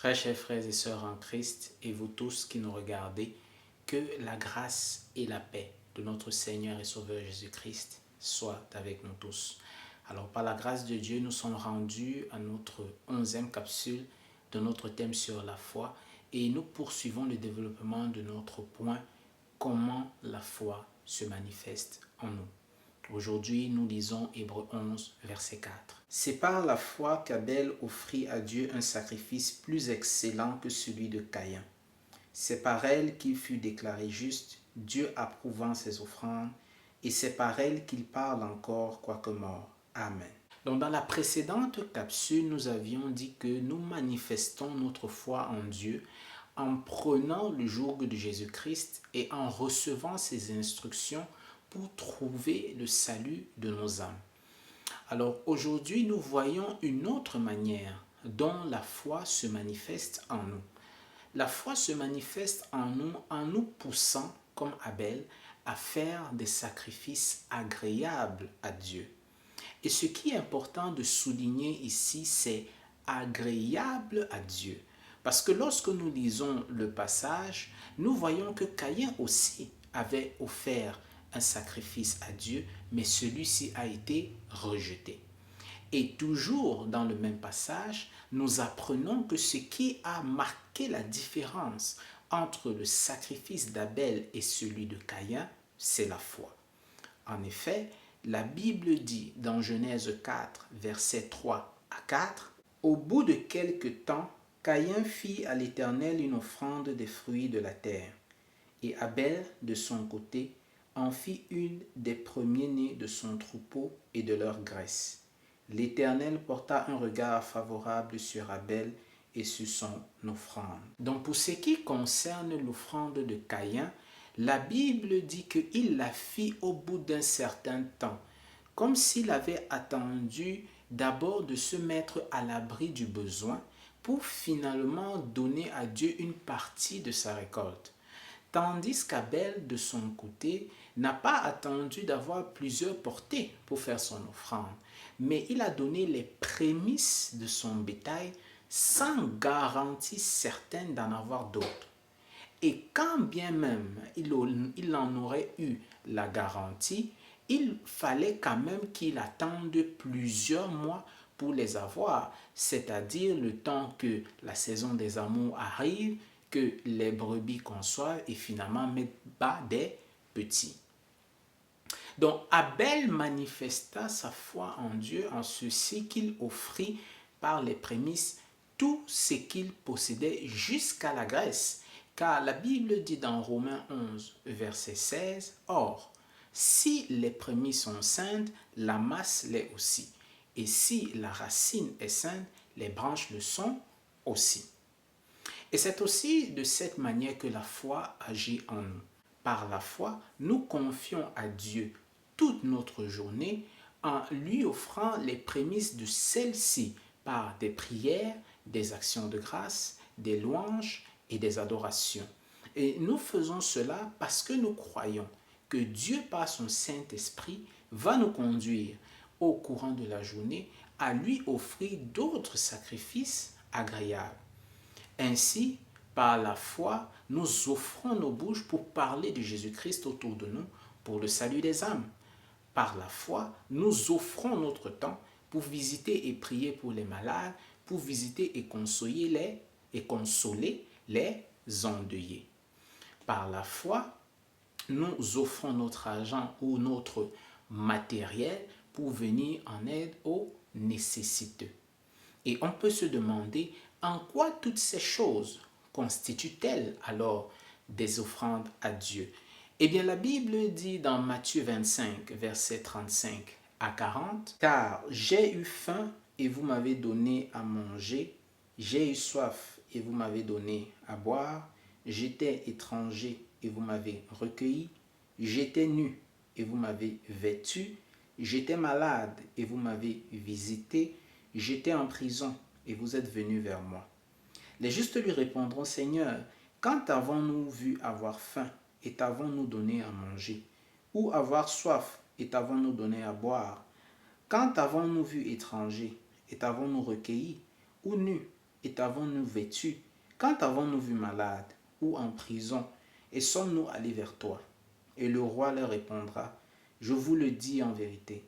Très chers frères et sœurs en Christ et vous tous qui nous regardez, que la grâce et la paix de notre Seigneur et Sauveur Jésus-Christ soient avec nous tous. Alors par la grâce de Dieu, nous sommes rendus à notre 11e capsule de notre thème sur la foi et nous poursuivons le développement de notre point « Comment la foi se manifeste en nous ». Aujourd'hui, nous lisons Hébreux 11, verset 4. C'est par la foi qu'Abel offrit à Dieu un sacrifice plus excellent que celui de Caïn. C'est par elle qu'il fut déclaré juste, Dieu approuvant ses offrandes, et c'est par elle qu'il parle encore, quoique mort. Amen. Donc, dans la précédente capsule, nous avions dit que nous manifestons notre foi en Dieu en prenant le joug de Jésus-Christ et en recevant ses instructions pour trouver le salut de nos âmes. Alors aujourd'hui, nous voyons une autre manière dont la foi se manifeste en nous. La foi se manifeste en nous poussant, comme Abel, à faire des sacrifices agréables à Dieu. Et ce qui est important de souligner ici, c'est agréable à Dieu. Parce que lorsque nous lisons le passage, nous voyons que Caïn aussi avait offert un sacrifice à Dieu, mais celui-ci a été rejeté. Et toujours dans le même passage, nous apprenons que ce qui a marqué la différence entre le sacrifice d'Abel et celui de Caïn, c'est la foi. En effet, la Bible dit dans Genèse 4, versets 3 à 4, « Au bout de quelque temps, Caïn fit à l'Éternel une offrande des fruits de la terre, et Abel, de son côté, en fit une des premiers-nés de son troupeau et de leur graisse. L'Éternel porta un regard favorable sur Abel et sur son offrande. » Donc pour ce qui concerne l'offrande de Caïn, la Bible dit qu'il la fit au bout d'un certain temps, comme s'il avait attendu d'abord de se mettre à l'abri du besoin pour finalement donner à Dieu une partie de sa récolte. Tandis qu'Abel, de son côté, n'a pas attendu d'avoir plusieurs portées pour faire son offrande, mais il a donné les prémices de son bétail sans garantie certaine d'en avoir d'autres. Et quand bien même il en aurait eu la garantie, il fallait quand même qu'il attende plusieurs mois pour les avoir, c'est-à-dire le temps que la saison des amours arrive, que les brebis conçoivent et finalement mettent bas des petits. Donc Abel manifesta sa foi en Dieu en ceci qu'il offrit par les prémices tout ce qu'il possédait jusqu'à la graisse. Car la Bible dit dans Romains 11, verset 16, « Or, si les prémices sont saintes, la masse l'est aussi. Et si la racine est sainte, les branches le sont aussi. » Et c'est aussi de cette manière que la foi agit en nous. Par la foi, nous confions à Dieu toute notre journée en lui offrant les prémices de celle-ci par des prières, des actions de grâce, des louanges et des adorations. Et nous faisons cela parce que nous croyons que Dieu, par son Saint-Esprit, va nous conduire au courant de la journée à lui offrir d'autres sacrifices agréables. Ainsi, par la foi, nous offrons nos bouches pour parler de Jésus-Christ autour de nous pour le salut des âmes. Par la foi, nous offrons notre temps pour visiter et prier pour les malades, pour visiter et consoler les endeuillés. Par la foi, nous offrons notre argent ou notre matériel pour venir en aide aux nécessiteux. Et on peut se demander en quoi toutes ces choses constituent-elles alors des offrandes à Dieu? Eh bien, la Bible dit dans Matthieu 25, versets 35 à 40, « Car j'ai eu faim et vous m'avez donné à manger, j'ai eu soif et vous m'avez donné à boire, j'étais étranger et vous m'avez recueilli, j'étais nu et vous m'avez vêtu, j'étais malade et vous m'avez visité, j'étais en prison et vous êtes venu vers moi. » Les justes lui répondront, « Seigneur, quand avons-nous vu avoir faim et t'avons-nous donné à manger? Ou avoir soif et t'avons-nous donné à boire? Quand avons-nous vu étranger et t'avons-nous recueilli? Ou nu et t'avons-nous vêtu? Quand t'avons-nous vu malade ou en prison et sommes-nous allés vers toi? Et le roi leur répondra, je vous le dis en vérité,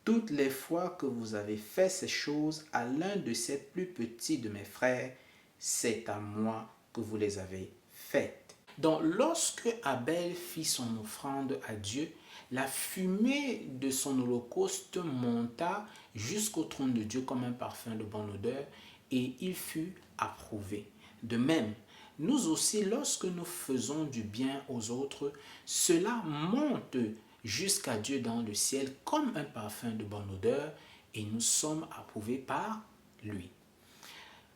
toutes les fois que vous avez fait ces choses à l'un de ces plus petits de mes frères, c'est à moi que vous les avez faites. Donc, lorsque Abel fit son offrande à Dieu, la fumée de son holocauste monta jusqu'au trône de Dieu comme un parfum de bonne odeur et il fut approuvé. De même, nous aussi, lorsque nous faisons du bien aux autres, cela monte jusqu'à Dieu dans le ciel comme un parfum de bonne odeur et nous sommes approuvés par lui.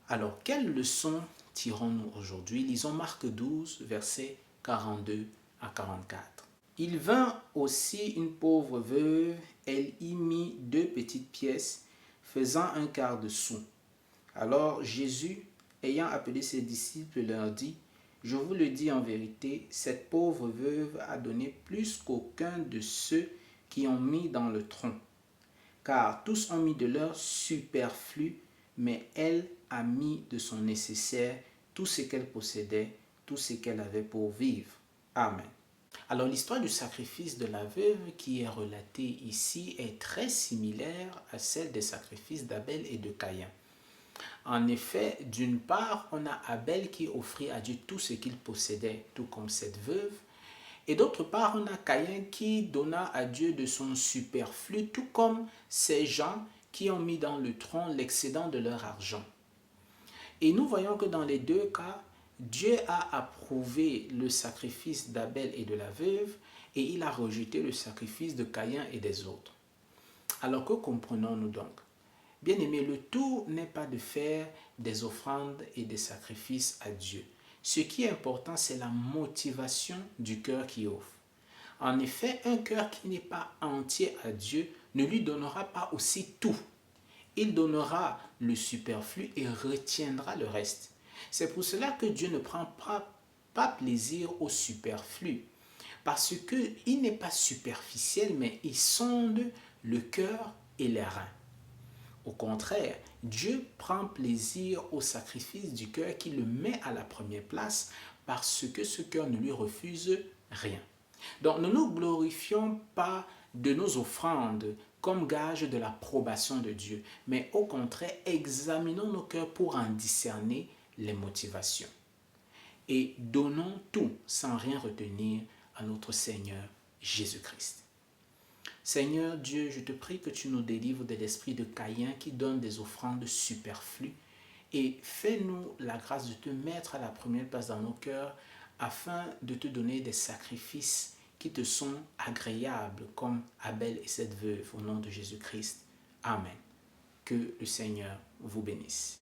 Alors, quelle leçon tirons-nous aujourd'hui? Lisons Marc 12, versets 42 à 44. Il vint aussi une pauvre veuve, elle y mit 2 petites pièces, faisant un quart de sou. Alors Jésus, ayant appelé ses disciples, leur dit, je vous le dis en vérité, cette pauvre veuve a donné plus qu'aucun de ceux qui ont mis dans le tronc. Car tous ont mis de leur superflu, mais elle a mis de son nécessaire tout ce qu'elle possédait, tout ce qu'elle avait pour vivre. Amen. Alors l'histoire du sacrifice de la veuve qui est relatée ici est très similaire à celle des sacrifices d'Abel et de Caïn. En effet, d'une part, on a Abel qui offrit à Dieu tout ce qu'il possédait, tout comme cette veuve. Et d'autre part, on a Caïn qui donna à Dieu de son superflu, tout comme ces gens qui ont mis dans le tronc l'excédent de leur argent. Et nous voyons que dans les deux cas, Dieu a approuvé le sacrifice d'Abel et de la veuve et il a rejeté le sacrifice de Caïn et des autres. Alors que comprenons-nous donc? Bien aimé, le tout n'est pas de faire des offrandes et des sacrifices à Dieu. Ce qui est important, c'est la motivation du cœur qui offre. En effet, un cœur qui n'est pas entier à Dieu ne lui donnera pas aussi tout. Il donnera le superflu et retiendra le reste. C'est pour cela que Dieu ne prend pas plaisir au superflu. Parce qu'il n'est pas superficiel, mais il sonde le cœur et les reins. Au contraire, Dieu prend plaisir au sacrifice du cœur qui le met à la première place parce que ce cœur ne lui refuse rien. Donc ne nous glorifions pas de nos offrandes comme gage de l'approbation de Dieu, mais au contraire, examinons nos cœurs pour en discerner les motivations. Et donnons tout sans rien retenir à notre Seigneur Jésus-Christ. Seigneur Dieu, je te prie que tu nous délivres de l'esprit de Caïn qui donne des offrandes superflues et fais-nous la grâce de te mettre à la première place dans nos cœurs afin de te donner des sacrifices qui te sont agréables comme Abel et cette veuve au nom de Jésus-Christ. Amen. Que le Seigneur vous bénisse.